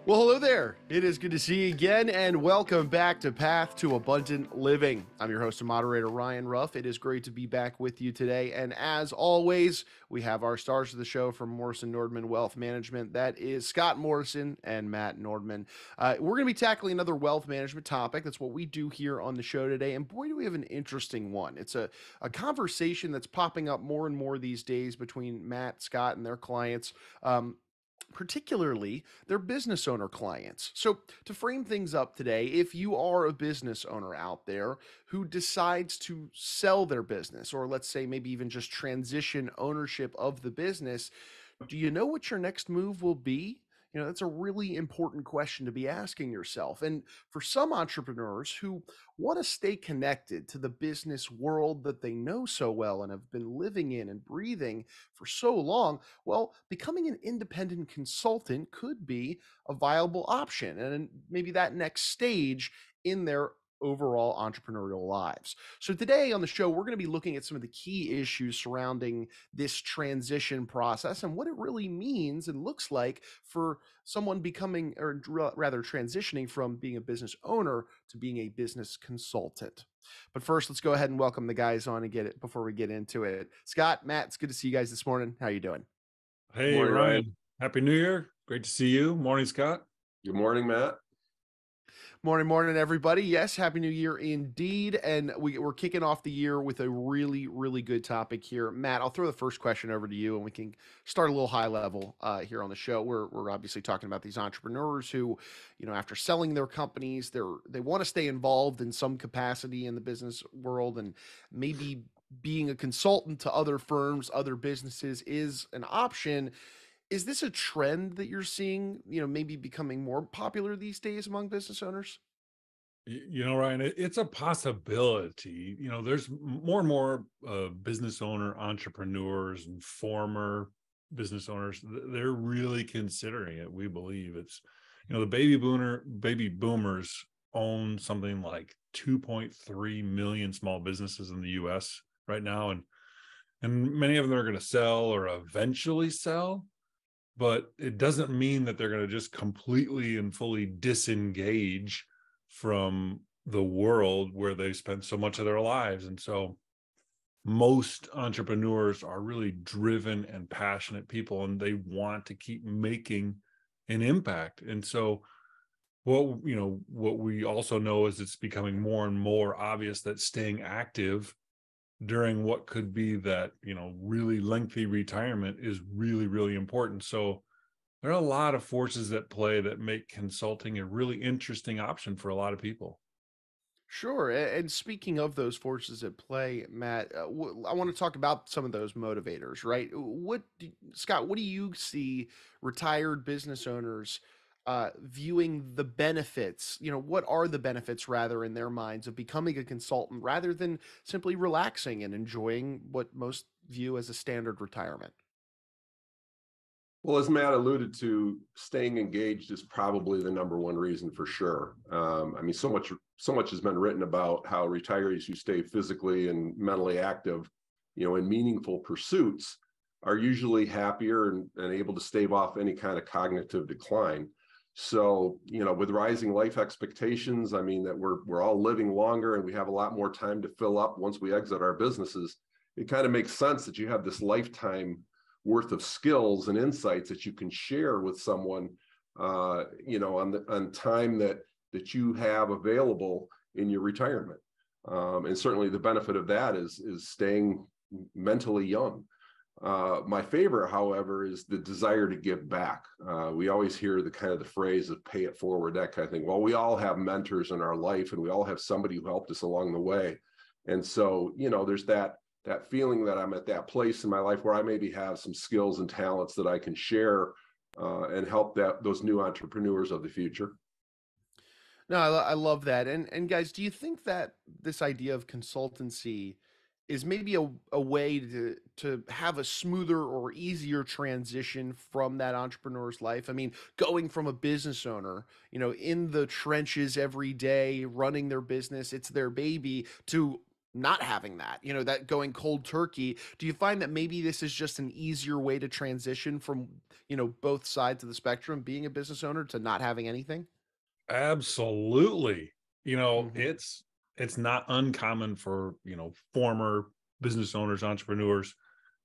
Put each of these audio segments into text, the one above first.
Well, hello there. It is good to see you again, and welcome back to Path to Abundant Living. I'm your host and moderator, Ryan Ruff. It is great to be back with you today. And as always, we have our stars of the show from Morrison Nordman Wealth Management. That is Scott Morrison and Matt Nordman. We're going to be tackling another wealth management topic. That's what we do here on the show today. And boy, do we have an interesting one. It's a conversation that's popping up more and more these days between Matt, Scott, and their clients. Particularly their business owner clients. So, to frame things up today, if you are a business owner out there who decides to sell their business, or let's say maybe even just transition ownership of the business, do you know what your next move will be? That's a really important question to be asking yourself. And for some entrepreneurs who want to stay connected to the business world that they know so well and have been living in and breathing for so long, well, becoming an independent consultant could be a viable option and maybe that next stage in their overall entrepreneurial lives. So today on the show, we're going to be looking at some of the key issues surrounding this transition process and what it really means and looks like for someone becoming, or rather transitioning from being a business owner to being a business consultant. But first, let's go ahead and welcome the guys on and get it before we get into it. Scott, Matt, it's good to see you guys this morning. How are you doing? Hey, Morning, Ryan. Ryan. Happy New Year. Great to see you. Morning, Scott. Good morning, Matt. Morning, everybody. Yes, Happy New Year indeed. And we're kicking off the year with a really, really good topic here. Matt, I'll throw the first question over to you and we can start a little high level here on the show. We're obviously talking about these entrepreneurs who, after selling their companies, they want to stay involved in some capacity in the business world, and maybe being a consultant to other firms, other businesses is an option. Is this a trend that you're seeing, maybe becoming more popular these days among business owners? Ryan, it's a possibility. There's more and more business owner entrepreneurs and former business owners. They're really considering it. We believe it's, the baby boomers own something like 2.3 million small businesses in the U.S. right now, and many of them are going to sell or eventually sell. But it doesn't mean that they're going to just completely and fully disengage from the world where they've spent so much of their lives. And so most entrepreneurs are really driven and passionate people, and they want to keep making an impact. And so what we also know is it's becoming more and more obvious that staying active during what could be that, really lengthy retirement is really, really important. So there are a lot of forces at play that make consulting a really interesting option for a lot of people. Sure. And speaking of those forces at play, Matt, I want to talk about some of those motivators, right? Scott, what do you see retired business owners viewing the benefits? What are the benefits, rather, in their minds of becoming a consultant rather than simply relaxing and enjoying what most view as a standard retirement? Well, as Matt alluded to, staying engaged is probably the number one reason for sure. So much has been written about how retirees who stay physically and mentally active, in meaningful pursuits, are usually happier and able to stave off any kind of cognitive decline. So, with rising life expectations, that we're all living longer and we have a lot more time to fill up once we exit our businesses. It kind of makes sense that you have this lifetime worth of skills and insights that you can share with someone, on time that you have available in your retirement. And certainly the benefit of that is staying mentally young. My favorite, however, is the desire to give back. We always hear the phrase of pay it forward, that kind of thing. Well, we all have mentors in our life and we all have somebody who helped us along the way. And so, there's that feeling that I'm at that place in my life where I maybe have some skills and talents that I can share and help those new entrepreneurs of the future. No, I love that. And guys, do you think that this idea of consultancy is maybe a way to have a smoother or easier transition from that entrepreneur's life? I mean, going from a business owner, in the trenches every day, running their business, it's their baby, to not having that, that going cold turkey. Do you find that maybe this is just an easier way to transition from, both sides of the spectrum, being a business owner to not having anything? Absolutely. Mhm. It's not uncommon for, former business owners, entrepreneurs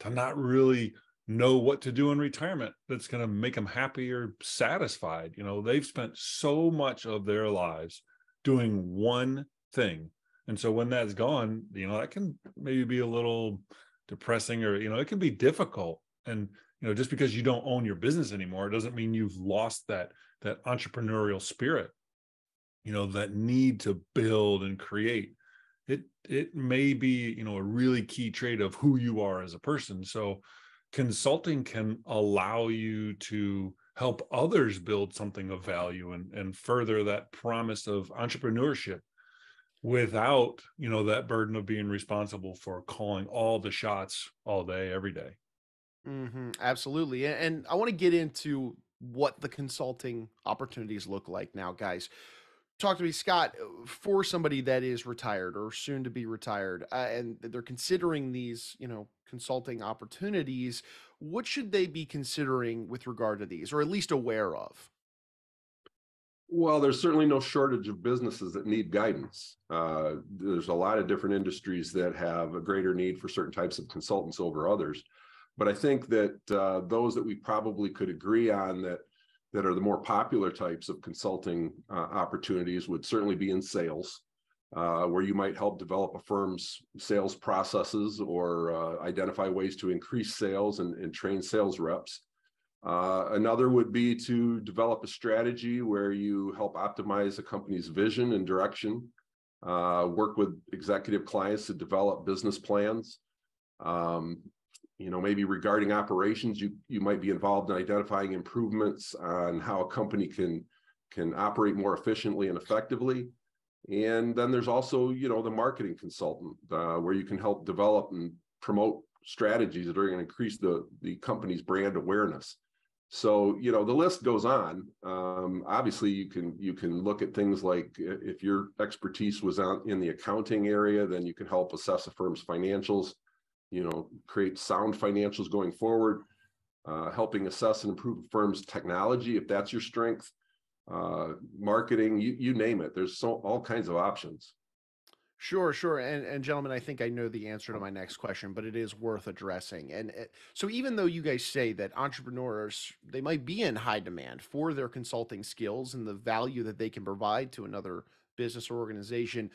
to not really know what to do in retirement that's going to make them happy or satisfied. They've spent so much of their lives doing one thing. And so when that's gone, that can maybe be a little depressing, or, it can be difficult. And, just because you don't own your business anymore doesn't mean you've lost that entrepreneurial spirit, that need to build and create. It may be, a really key trait of who you are as a person. So consulting can allow you to help others build something of value, and further that promise of entrepreneurship without, that burden of being responsible for calling all the shots all day, every day. Absolutely. And I want to get into what the consulting opportunities look like now, guys. Talk to me, Scott, for somebody that is retired or soon to be retired, and they're considering these, consulting opportunities. What should they be considering with regard to these, or at least aware of? Well, there's certainly no shortage of businesses that need guidance. There's a lot of different industries that have a greater need for certain types of consultants over others. But I think that those that we probably could agree on that are the more popular types of consulting opportunities would certainly be in sales, where you might help develop a firm's sales processes, or identify ways to increase sales and train sales reps. Another would be to develop a strategy where you help optimize a company's vision and direction, work with executive clients to develop business plans. Um, Maybe regarding operations, you might be involved in identifying improvements on how a company can operate more efficiently and effectively. And then there's also, the marketing consultant, where you can help develop and promote strategies that are going to increase the company's brand awareness. So, the list goes on. Obviously, you can look at things like, if your expertise was out in the accounting area, then you can help assess a firm's financials, create sound financials going forward, helping assess and improve a firm's technology, if that's your strength, marketing, you name it. There's all kinds of options. Sure, sure. And gentlemen, I think I know the answer to my next question, but it is worth addressing. And so even though you guys say that entrepreneurs, they might be in high demand for their consulting skills and the value that they can provide to another business or organization,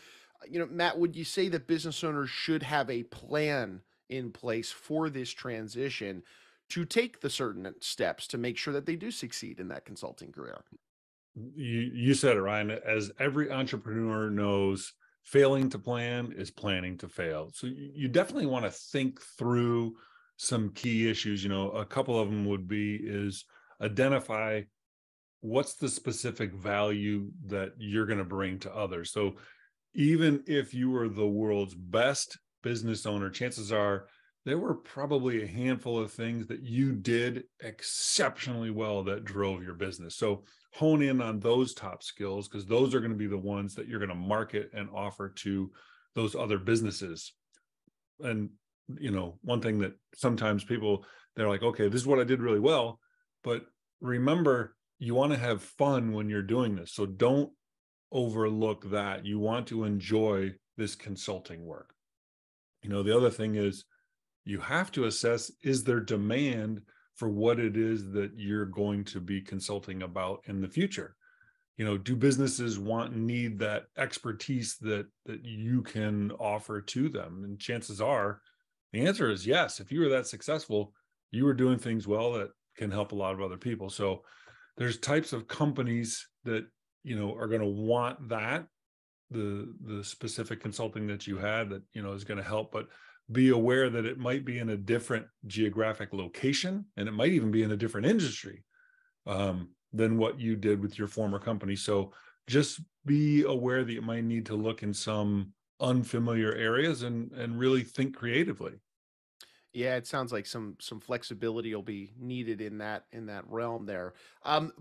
Matt, would you say that business owners should have a plan in place for this transition to take the certain steps to make sure that they do succeed in that consulting career? You said it, Ryan. As every entrepreneur knows, failing to plan is planning to fail. So you definitely want to think through some key issues. A couple of them would be is identify what's the specific value that you're going to bring to others. So even if you were the world's best business owner, chances are there were probably a handful of things that you did exceptionally well that drove your business. So hone in on those top skills, because those are going to be the ones that you're going to market and offer to those other businesses. And, one thing that sometimes people, they're like, okay, this is what I did really well. But remember, you want to have fun when you're doing this. So don't overlook that. You want to enjoy this consulting work. The other thing is, you have to assess, is there demand for what it is that you're going to be consulting about in the future? Do businesses want and need that expertise that you can offer to them? And chances are the answer is yes. If you were that successful, you were doing things well that can help a lot of other people. So there's types of companies that are going to want that, the specific consulting that you had that is going to help. But be aware that it might be in a different geographic location, and it might even be in a different industry than what you did with your former company. So just be aware that you might need to look in some unfamiliar areas and really think creatively. Yeah, it sounds like some flexibility will be needed in that realm there.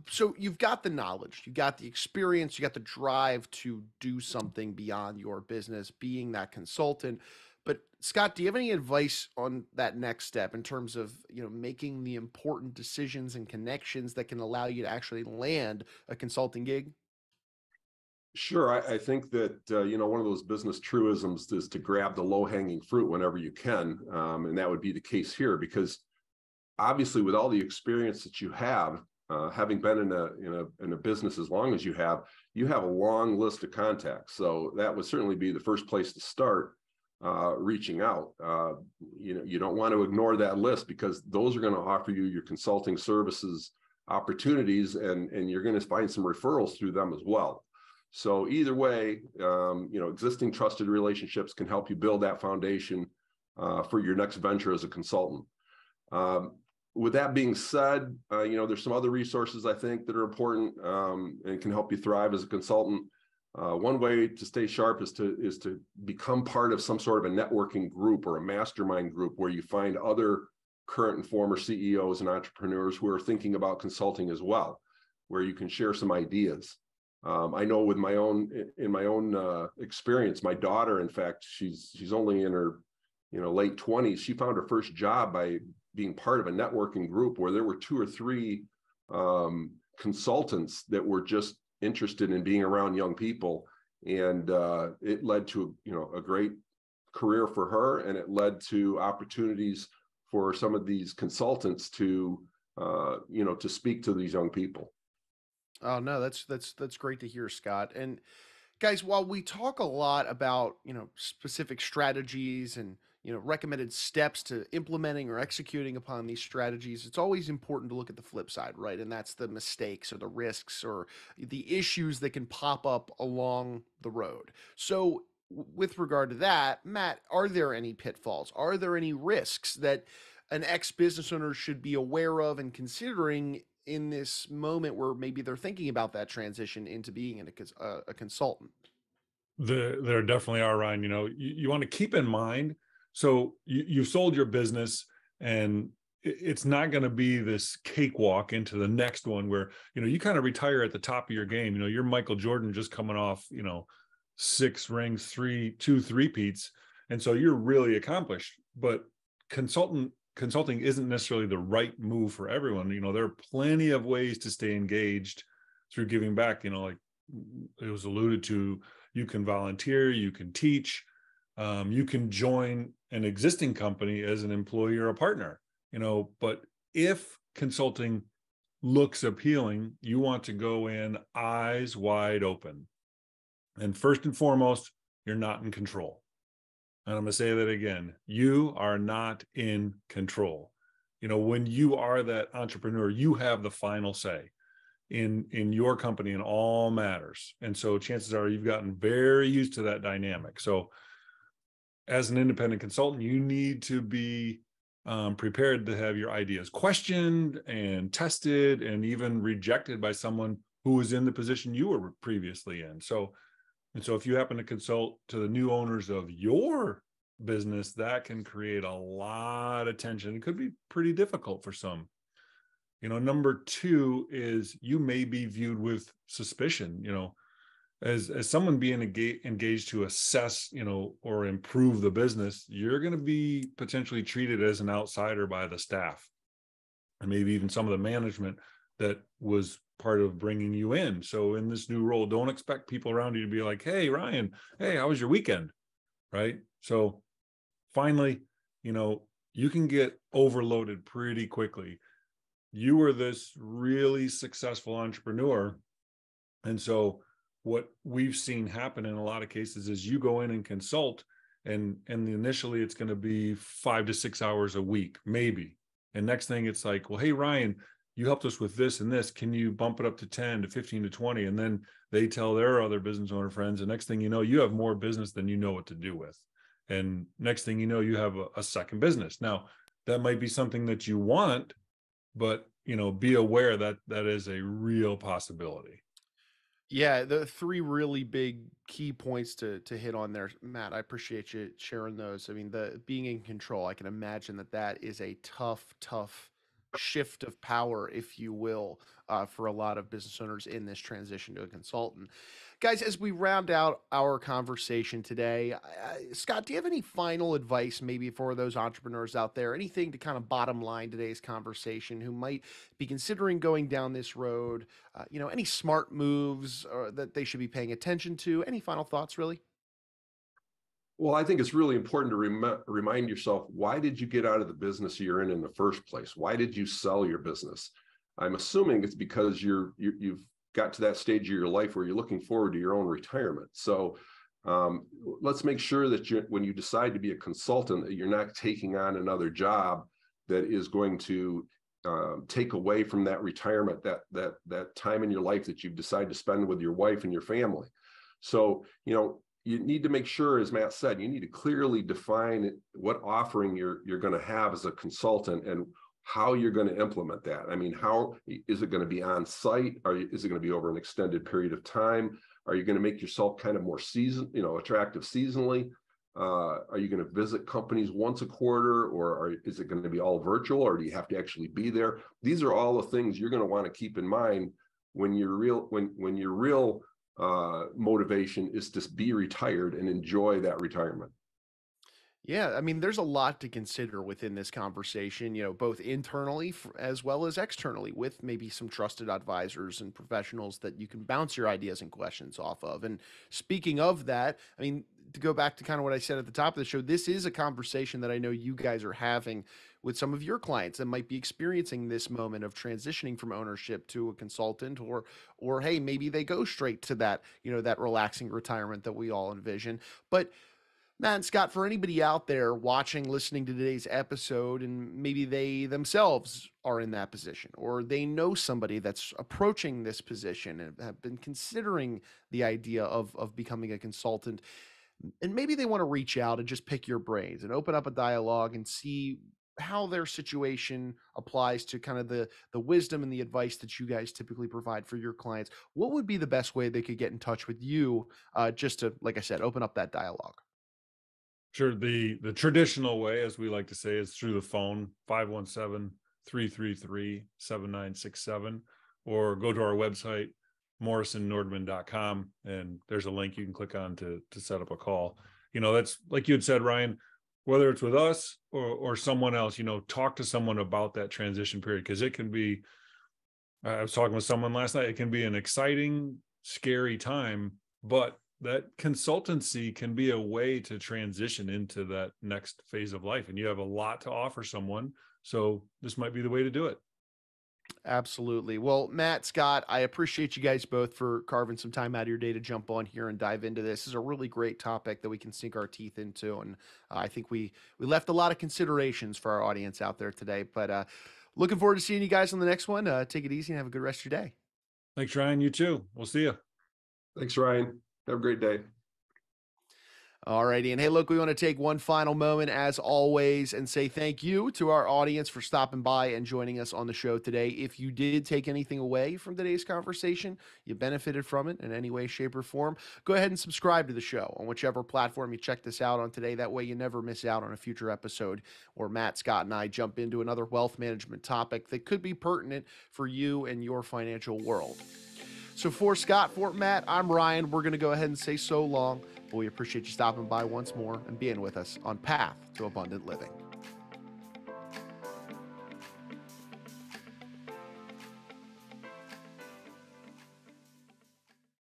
So you've got the knowledge, you got the experience, you got the drive to do something beyond your business, being that consultant. But Scott, do you have any advice on that next step in terms of making the important decisions and connections that can allow you to actually land a consulting gig? Sure. I think that, one of those business truisms is to grab the low hanging fruit whenever you can. And that would be the case here because obviously with all the experience that you have, having been in a business as long as you have a long list of contacts. So that would certainly be the first place to start reaching out. You don't want to ignore that list because those are going to offer you your consulting services opportunities, and you're going to find some referrals through them as well. So either way, existing trusted relationships can help you build that foundation for your next venture as a consultant. With that being said, there's some other resources I think that are important and can help you thrive as a consultant. One way to stay sharp is to become part of some sort of a networking group or a mastermind group where you find other current and former CEOs and entrepreneurs who are thinking about consulting as well, where you can share some ideas. I know in my own experience, my daughter, in fact, she's only in her late 20s. She found her first job by being part of a networking group where there were 2 or 3 consultants that were just interested in being around young people, and it led to a great career for her, and it led to opportunities for some of these consultants to to speak to these young people. Oh no, that's great to hear, Scott. And guys, while we talk a lot about, specific strategies and, recommended steps to implementing or executing upon these strategies, it's always important to look at the flip side, right? And that's the mistakes or the risks or the issues that can pop up along the road. So, with regard to that, Matt, are there any pitfalls? Are there any risks that an ex business owner should be aware of and considering in this moment where maybe they're thinking about that transition into being a consultant? There definitely are, Ryan. You want to keep in mind, so you've sold your business, and it's not going to be this cakewalk into the next one where, you kind of retire at the top of your game. You're Michael Jordan just coming off, 6 rings, 2 three-peats. And so you're really accomplished, but consulting isn't necessarily the right move for everyone. There are plenty of ways to stay engaged through giving back, like it was alluded to. You can volunteer, you can teach, you can join an existing company as an employee or a partner, but if consulting looks appealing, you want to go in eyes wide open. And first and foremost, you're not in control. And I'm going to say that again. You are not in control. When you are that entrepreneur, you have the final say in your company in all matters. And so chances are you've gotten very used to that dynamic. So as an independent consultant, you need to be prepared to have your ideas questioned and tested and even rejected by someone who was in the position you were previously in. So if you happen to consult to the new owners of your business, that can create a lot of tension. It could be pretty difficult for some. Number 2 is you may be viewed with suspicion, as someone being engaged to assess, or improve the business. You're going to be potentially treated as an outsider by the staff and maybe even some of the management that was part of bringing you in. So in this new role, don't expect people around you to be like, hey, Ryan, hey, how was your weekend? Right? So finally, you can get overloaded pretty quickly. You were this really successful entrepreneur. And so what we've seen happen in a lot of cases is you go in and consult, and initially it's going to be 5 to 6 hours a week, maybe. And next thing it's like, well, hey, Ryan, you helped us with this and this. Can you bump it up to 10 to 15 to 20? And then they tell their other business owner friends. And next thing you know, you have more business than you know what to do with. And next thing you know, you have a second business. Now, that might be something that you want, but be aware that that is a real possibility. Yeah, the three really big key points to hit on there, Matt. I appreciate you sharing those. I mean, the being in control, I can imagine that that is a tough shift of power, if you will, for a lot of business owners in this transition to a consultant. Guys, as we round out our conversation today, Scott, do you have any final advice maybe for those entrepreneurs out there? Anything to kind of bottom line today's conversation who might be considering going down this road? Any smart moves that they should be paying attention to? Any final thoughts, really? Well, I think it's really important to remind yourself, why did you get out of the business you're in the first place? Why did you sell your business? I'm assuming it's because you've got to that stage of your life where you're looking forward to your own retirement. So let's make sure that when you decide to be a consultant, that you're not taking on another job that is going to take away from that retirement, that time in your life that you've decided to spend with your wife and your family. So, you need to make sure, as Matt said, you need to clearly define what offering you're going to have as a consultant and how you're going to implement that. I mean, how is it going to be on site? Or is it going to be over an extended period of time? Are you going to make yourself kind of more attractive seasonally? Are you going to visit companies once a quarter, or is it going to be all virtual, or do you have to actually be there? These are all the things you're going to want to keep in mind when your real motivation is to be retired and enjoy that retirement. Yeah, I mean, there's a lot to consider within this conversation, both internally as well as externally, with maybe some trusted advisors and professionals that you can bounce your ideas and questions off of. And speaking of that, I mean, to go back to kind of what I said at the top of the show, this is a conversation that I know you guys are having with some of your clients that might be experiencing this moment of transitioning from ownership to a consultant, or hey, maybe they go straight to that, that relaxing retirement that we all envision. But Matt and Scott, for anybody out there watching, listening to today's episode, and maybe they themselves are in that position, or they know somebody that's approaching this position and have been considering the idea of becoming a consultant, and maybe they want to reach out and just pick your brains and open up a dialogue and see how their situation applies to kind of the wisdom and the advice that you guys typically provide for your clients. What would be the best way they could get in touch with you, just to, like I said, open up that dialogue? Sure. The traditional way, as we like to say, is through the phone, 517-333-7967, or go to our website, morrisonnordman.com, and there's a link you can click on to set up a call. That's like you had said, Ryan, whether it's with us or someone else, talk to someone about that transition period, because it can be, I was talking with someone last night, it can be an exciting, scary time, but that consultancy can be a way to transition into that next phase of life. And you have a lot to offer someone. So this might be the way to do it. Absolutely. Well, Matt, Scott, I appreciate you guys both for carving some time out of your day to jump on here and dive into this. This is a really great topic that we can sink our teeth into. And I think we left a lot of considerations for our audience out there today. But looking forward to seeing you guys on the next one. Take it easy and have a good rest of your day. Thanks, Ryan. You too. We'll see you. Thanks, Ryan. Have a great day. All righty. And hey, look, we want to take one final moment, as always, and say thank you to our audience for stopping by and joining us on the show today. If you did take anything away from today's conversation, you benefited from it in any way, shape, or form, go ahead and subscribe to the show on whichever platform you check this out on today. That way you never miss out on a future episode where Matt, Scott, and I jump into another wealth management topic that could be pertinent for you and your financial world. So for Scott, for Matt, I'm Ryan. We're going to go ahead and say so long. But we appreciate you stopping by once more and being with us on Path to Abundant Living.